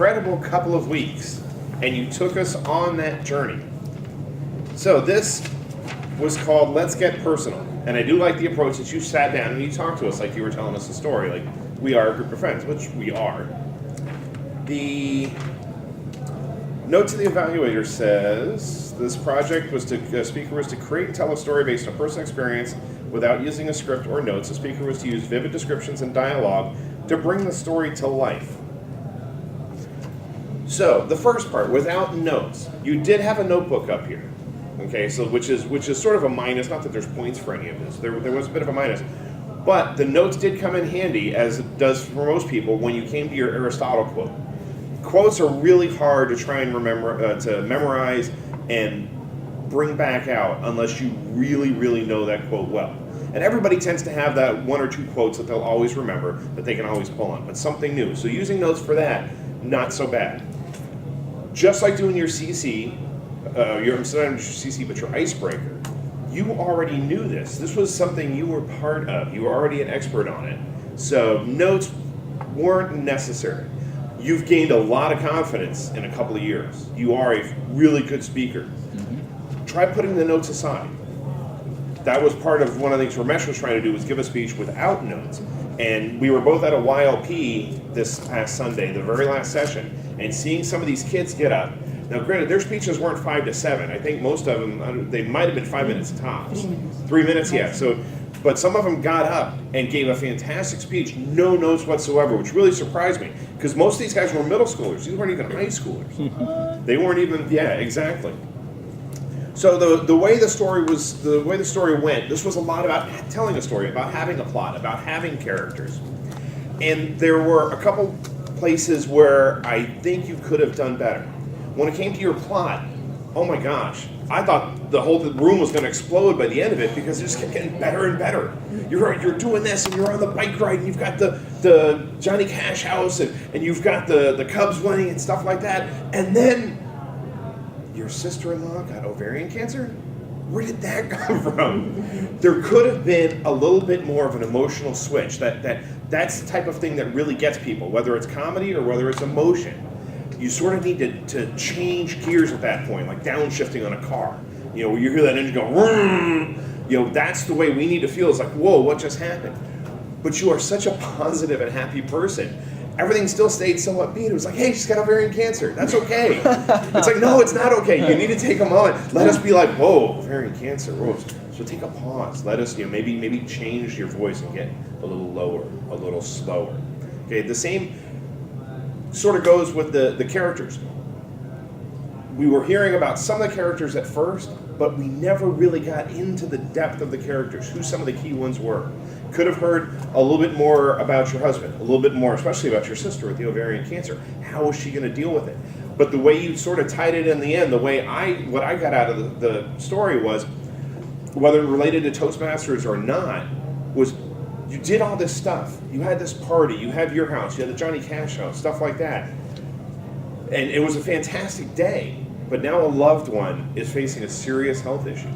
incredible couple of weeks, and you took us on that journey. So this was called Let's Get Personal. And I do like the approach that you sat down and you talked to us like you were telling us a story, like we are a group of friends, which we are. The note to the evaluator says this project was the speaker was to create and tell a story based on personal experience without using a script or notes. The speaker was to use vivid descriptions and dialogue to bring the story to life. So the first part, without notes, you did have a notebook up here. Okay, so which is sort of a minus. Not that there's points for any of this. There was a bit of a minus, but the notes did come in handy, as it does for most people when you came to your Aristotle quote. Quotes are really hard to try and remember, to memorize and bring back out unless you really know that quote well. And everybody tends to have that one or two quotes that they'll always remember that they can always pull on, but something new. So using notes for that, not so bad. Just like doing your CC. Your CC, but your icebreaker, you already knew this. This was something you were part of. You were already an expert on it. So notes weren't necessary. You've gained a lot of confidence in a couple of years. You are a really good speaker. Mm-hmm. Try putting the notes aside. That was part of one of the things Ramesh was trying to do, was give a speech without notes. And we were both at a YLP this past Sunday, the very last session, and seeing some of these kids get up. Now, granted, their speeches weren't 5 to 7. I think most of them, they might have been 5 minutes tops. 3 minutes, yeah. So, but some of them got up and gave a fantastic speech, no notes whatsoever, which really surprised me, because most of these guys were middle schoolers. These weren't even high schoolers. They weren't even, yeah, exactly. So the way the story went, this was a lot about telling a story, about having a plot, about having characters, and there were a couple places where I think you could have done better. When it came to your plot, oh my gosh, I thought the whole room was going to explode by the end of it, because it just kept getting better and better. You're doing this, and you're on the bike ride, and you've got the Johnny Cash house, and you've got the Cubs winning and stuff like that, and then your sister-in-law got ovarian cancer? Where did that come from? There could have been a little bit more of an emotional switch. That's the type of thing that really gets people, whether it's comedy or whether it's emotion. You sort of need to change gears at that point, like downshifting on a car. You know, where you hear that engine go, vroom, you know, that's the way we need to feel. It's like, whoa, what just happened? But you are such a positive and happy person. Everything still stayed so upbeat. It was like, hey, she's got ovarian cancer. That's okay. It's like, no, it's not okay. You need to take a moment. Let us be like, whoa, ovarian cancer. Whoa. So take a pause. Let us, maybe change your voice and get a little lower, a little slower. Okay, the same sort of goes with the characters. We were hearing about some of the characters at first, but we never really got into the depth of the characters, who some of the key ones were. Could have heard a little bit more about your husband, a little bit more, especially about your sister with the ovarian cancer. How is she going to deal with it? But the way you sort of tied it in the end, what I got out of the story was, whether related to Toastmasters or not, was you did all this stuff. You had this party, you had your house, you had the Johnny Cash house, stuff like that. And it was a fantastic day, but now a loved one is facing a serious health issue.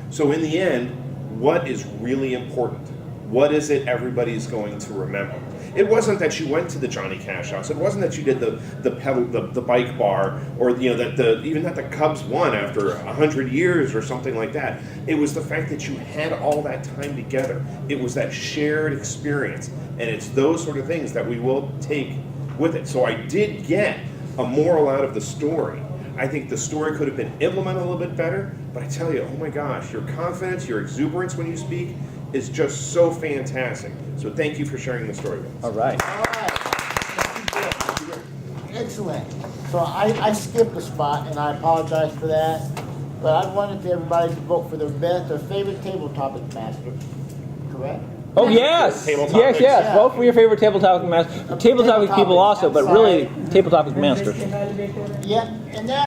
So in the end, what is really important? What is it everybody's going to remember? It wasn't that you went to the Johnny Cash house. It wasn't that you did the bike bar, or even that the Cubs won after 100 years or something like that. It was the fact that you had all that time together. It was that shared experience, and it's those sort of things that we will take with it. So I did get a moral out of the story. I think the story could have been implemented a little bit better, but I tell you, oh my gosh, your confidence, your exuberance when you speak is just so fantastic. So thank you for sharing the story with us. All right. Excellent. So I skipped a spot, and I apologize for that. But I wanted everybody to vote for their favorite table topic master. Correct? Oh, yes. Table Yes. topics. Yeah. Vote for your favorite table topic master. Table topic people also, but really table topic master. Yeah, and that